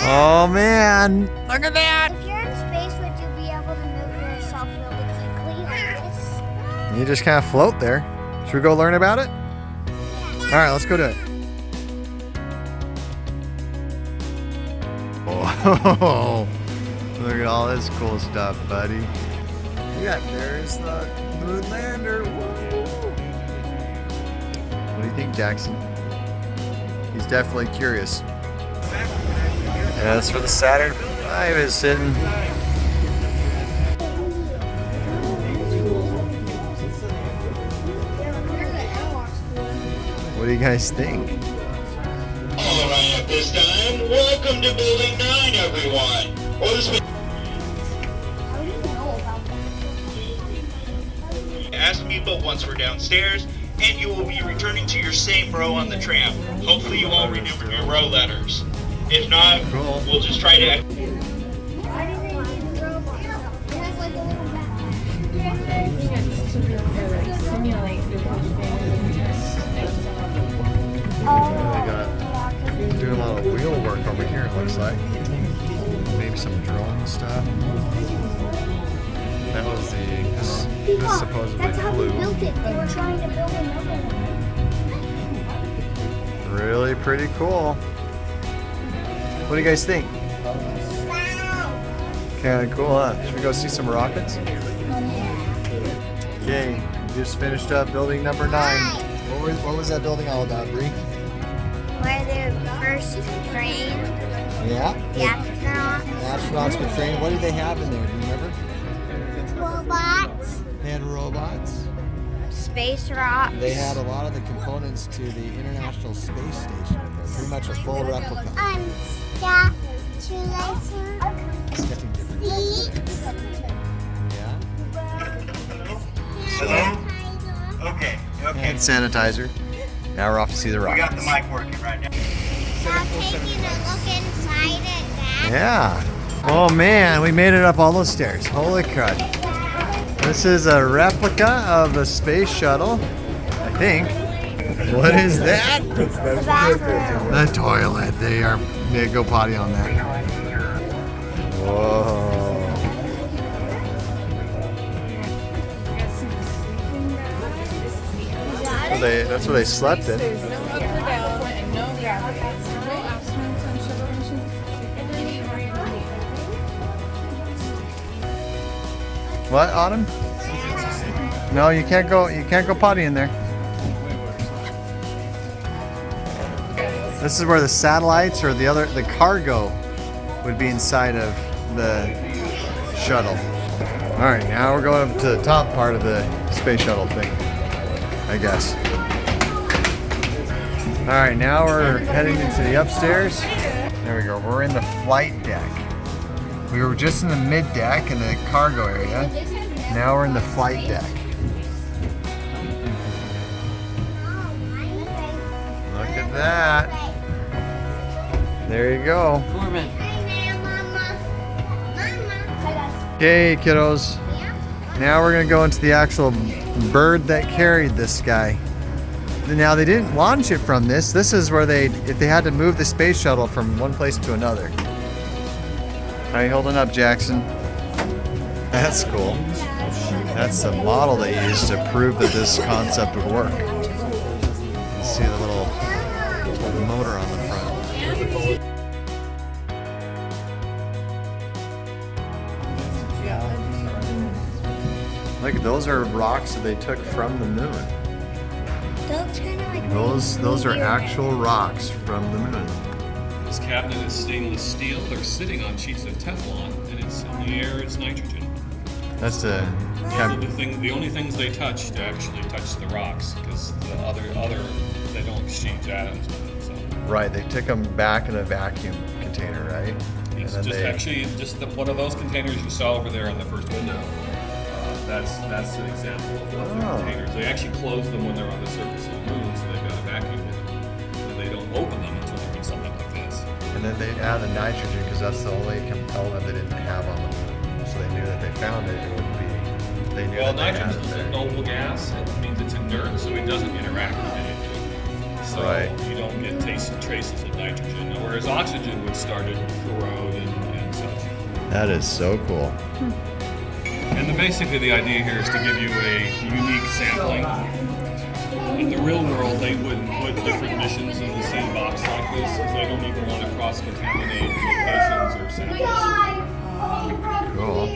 Oh man, look at that! If you're in space, would you be able to move yourself really quickly like this? You just kind of float there. Should we go learn about it? All right, let's go do it. Whoa, look at all this cool stuff, buddy. Yeah, there's the moon lander. Woo. What do you think, Jackson? He's definitely curious. And that's where the Saturn V is sitting. What do you guys think? All right, at this time, welcome to Building 9, everyone. Ask me but once we're downstairs, and you will be returning to your same row on the tram. Hopefully you all remembered your row letters. If not, Cool. we'll just try to... Doing a lot of wheel work over here, it looks like. Maybe some drone stuff. That was this supposedly That's how flew. they built it. They were trying to build another one. Really pretty cool. What do you guys think? Kind of cool, huh? Should we go see some rockets? Okay, we just finished up building number 9. What was that building all about, Bree? Where they first trained Yeah? the astronauts. Astronauts were trained. What did they have in there? Do you remember? Robots. They had robots. Space rocks. They had a lot of the components to the International Space Station. Pretty much a full replica. Sketching different things. Yeah. Hello? Okay, okay. Hand sanitizer. Now we're off to see the We got rockets. the mic working right now. Now taking a look inside it, Dad. Yeah. Oh man, we made it up all those stairs. Holy crud. This is a replica of the space shuttle, I think. What is that? The bathroom. The toilet. They go potty on that. Whoa. That's where they slept in. There's no up or down and no gravity. No astronauts on shuttle missions. What, Autumn? No, you can't go. You can't go potty in there. This is where the satellites or the cargo would be inside of the shuttle. All right, now we're going up to the top part of the space shuttle thing, I guess. All right, now we're heading into the upstairs. There we go. We're in the flight deck. We were just in the mid deck in the cargo area. Now we're in the flight deck. Look at that. There you go. Okay, kiddos. Now we're gonna go into the actual bird that carried this guy. Now they didn't launch it from this. This is where if they had to move the space shuttle from one place to another. How you holding up, Jackson? That's cool. That's the model they used to prove that this concept would work. You see the little motor on the front. Look, those are rocks that they took from the moon. Those kind of like Those are actual rocks from the moon. This cabinet is stainless steel. They're sitting on sheets of Teflon, and it's in the air. It's nitrogen. That's the The only things they touch to actually touch the rocks, because the other they don't exchange atoms with it. So right. They took them back in a vacuum container, right? it's just one of those containers you saw over there on the first window. That's an example of one of the containers. They actually close them when they're on the surface of the moon, so they've got a vacuum in them. And they don't open them until they're in something like this. And then they add the nitrogen because that's the only element they didn't have on the moon. So they knew that they found it. It would be. They knew Well, that they had nitrogen it is a there. noble gas. It means it's inert, so it doesn't interact with anything. so Right. you don't get traces of nitrogen. Whereas oxygen would start to corrode and such. That is so cool. And basically the idea here is to give you a unique sampling. In the real world, they wouldn't put different missions in the same box like this because they don't even want to cross-contaminate locations or samples. Cool.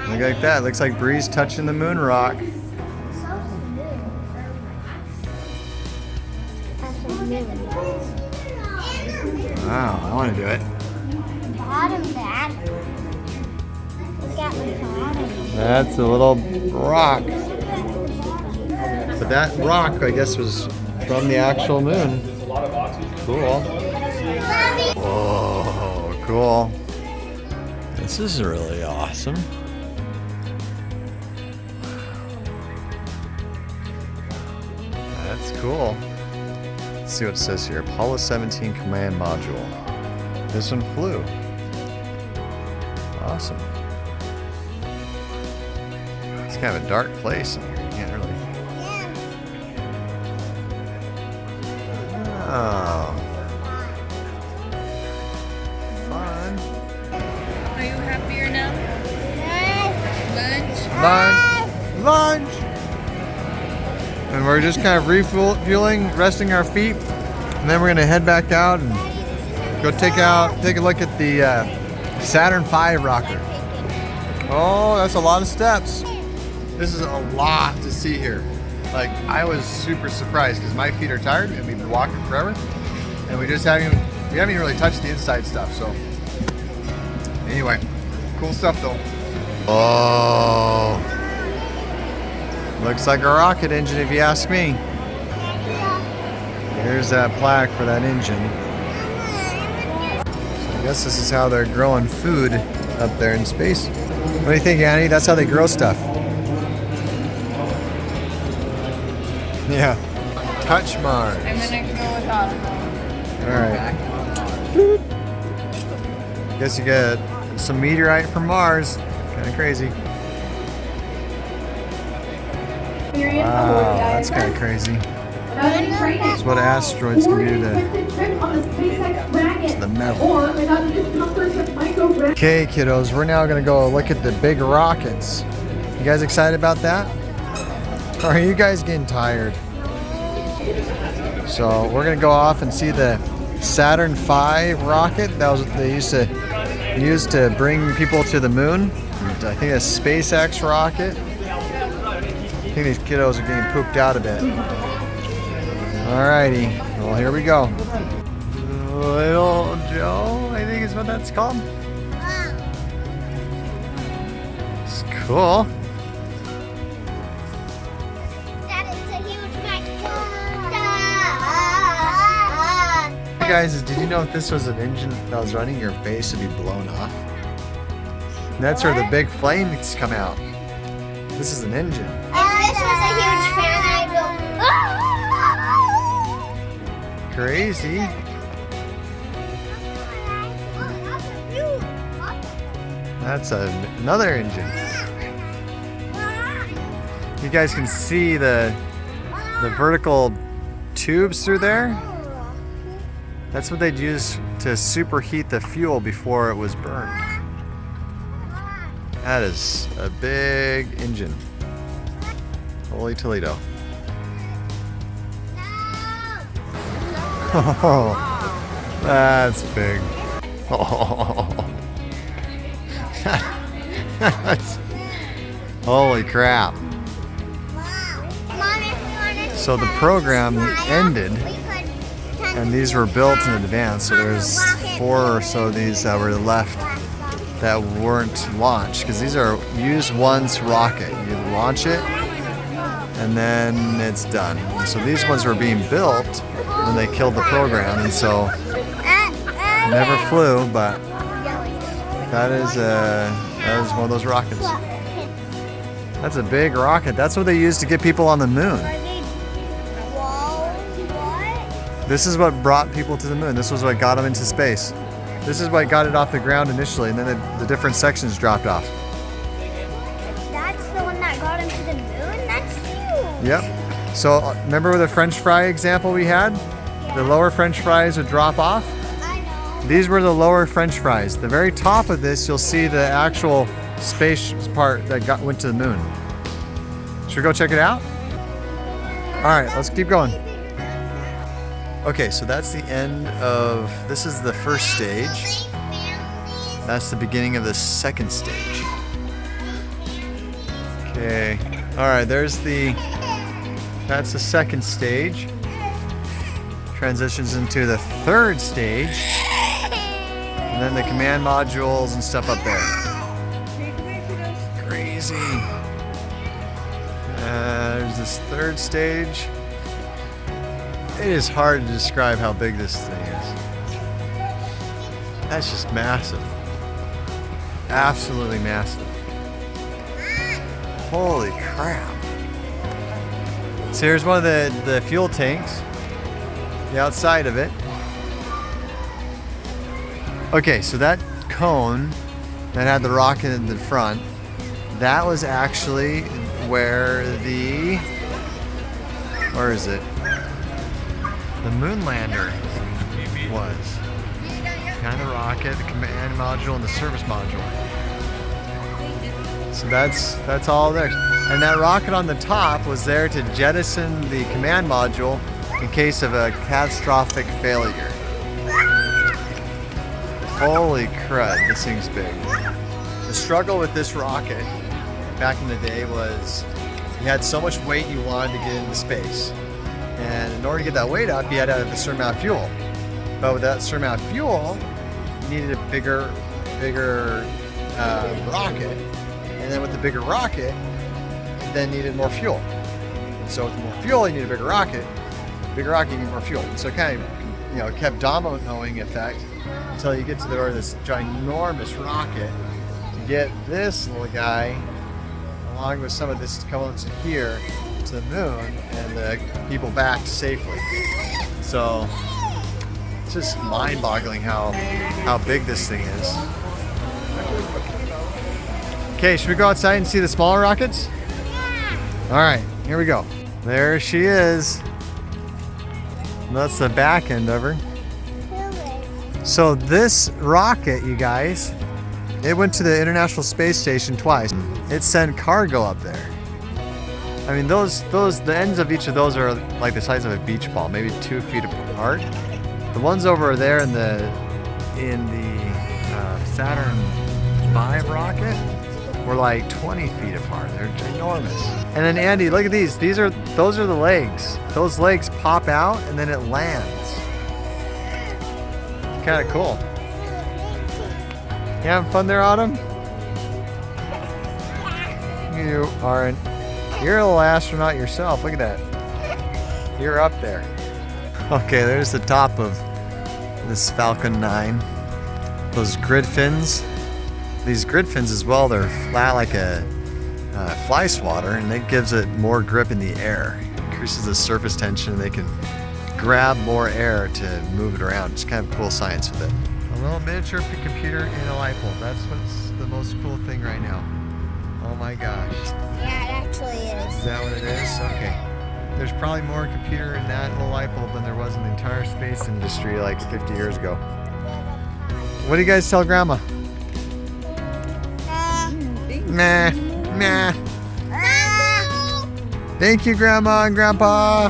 Look like that. Looks like Bree's touching the moon rock. Wow, I want to do it. Bottom, Dad. Look at the bottom. That's a little rock. But that rock, I guess, was from the actual moon. There's a lot of oxygen. Cool. Whoa, cool. This is really awesome. That's cool. Let's see what it says here. Apollo 17 command module. This one flew. Awesome. It's kind of a dark place in here. You can't really. Oh. Fun. Are you happier now? Lunch. And we're just kind of refueling, resting our feet, and then we're gonna head back out and go take a look at the Saturn V rocket. Oh, that's a lot of steps. This is a lot to see here. Like, I was super surprised because my feet are tired and we've been walking forever, and we haven't even really touched the inside stuff. So anyway, cool stuff though. Oh. Looks like a rocket engine if you ask me. Here's that plaque for that engine. So I guess this is how they're growing food up there in space. What do you think, Annie? That's how they grow stuff. Yeah. Touch Mars. I'm gonna go without them. Alright. Guess you got some meteorite from Mars. Kind of crazy. Wow, that's kind of crazy. That's what asteroids can do to the metal. Okay, kiddos, we're now going to go look at the big rockets. You guys excited about that? Or are you guys getting tired? So we're going to go off and see the Saturn V rocket. That was what they used to use to bring people to the moon. I think a SpaceX rocket. I think these kiddos are getting pooped out a bit. Alrighty, well here we go. Little Joe, I think is what that's called. It's cool. That is a huge Hey guys, did you know if this was an engine that was running, your face would be blown off? And that's where the big flames come out. This is an engine. If this was a huge fan, I'd go. Crazy. That's another engine. You guys can see the vertical tubes through there. That's what they'd use to superheat the fuel before it was burned. That is a big engine. Holy Toledo. Oh, that's big. Oh. Holy crap. So the program ended and these were built in advance. So there's 4 or so of these that were left that weren't launched because these are used once rocket. You launch it and then it's done. So these ones were being built when they killed the program, and so never flew, but that is one of those rockets. That's a big rocket. That's what they used to get people on the moon. This is what brought people to the moon. This was what got them into space. This is what got it off the ground initially, and then the different sections dropped off. That's the one that got him to the moon? That's huge. Yep. So remember the French fry example we had? the lower French fries would drop off. I know. These were the lower French fries. The very top of this, you'll see the actual space part that went to the moon. Should we go check it out? All right, let's keep going. Okay, so that's the end of, this is the first stage. That's the beginning of the second stage. Okay, all right, that's the second stage. Transitions into the third stage. And then the command modules and stuff up there. Crazy. There's this third stage. It is hard to describe how big this thing is. That's just massive. Absolutely massive. Holy crap. So here's one of the fuel tanks. The outside of it. Okay, so that cone that had the rocket in the front, that was actually where where is it? The moon lander was. Kind of rocket, the command module, and the service module. So that's all there. And that rocket on the top was there to jettison the command module in case of a catastrophic failure. Holy crud, this thing's big. The struggle with this rocket back in the day was you had so much weight you wanted to get into space. And in order to get that weight up, you had to have a certain amount of fuel. But with that certain amount of fuel, you needed a bigger rocket. And then with the bigger rocket, you then needed more fuel. So with more fuel, you need a bigger rocket. Bigger rocket, you need more fuel. So it kind of, kept dominoing effect until you get to this ginormous rocket to get this little guy, along with some of this components here, to the moon and the people back safely. So it's just mind-boggling how big this thing is. Okay, should we go outside and see the smaller rockets? All right, here we go. There she is. That's the back end of her. So this rocket, you guys, it went to the International Space Station twice. It sent cargo up there. I mean, the ends of each of those are like the size of a beach ball, maybe 2 feet apart. The ones over there in the Saturn V rocket were like 20 feet apart. They're ginormous. And then Andy, look at these. Those are the legs. Those legs pop out and then it lands. Kind of cool. You having fun there, Autumn? You aren't. You're a little astronaut yourself. Look at that. You're up there. Okay, there's the top of this Falcon 9. Those grid fins. These grid fins as well, they're flat like a fly swatter, and that gives it more grip in the air. It increases the surface tension, and they can grab more air to move it around. It's kind of cool science with it. A little miniature computer in a light bulb. That's what's the most cool thing right now. Oh my gosh. Yeah, it actually is. Is that what it is? Okay. There's probably more computer in that little light bulb than there was in the entire space industry like 50 years ago. What do you guys tell Grandma? Nah, nah. Thank you, Grandma and Grandpa.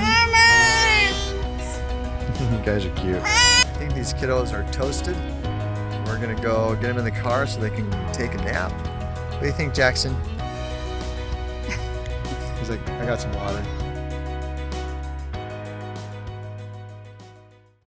You guys are cute. I think these kiddos are toasted. We're gonna go get them in the car so they can take a nap. What do you think, Jackson? He's like, I got some water.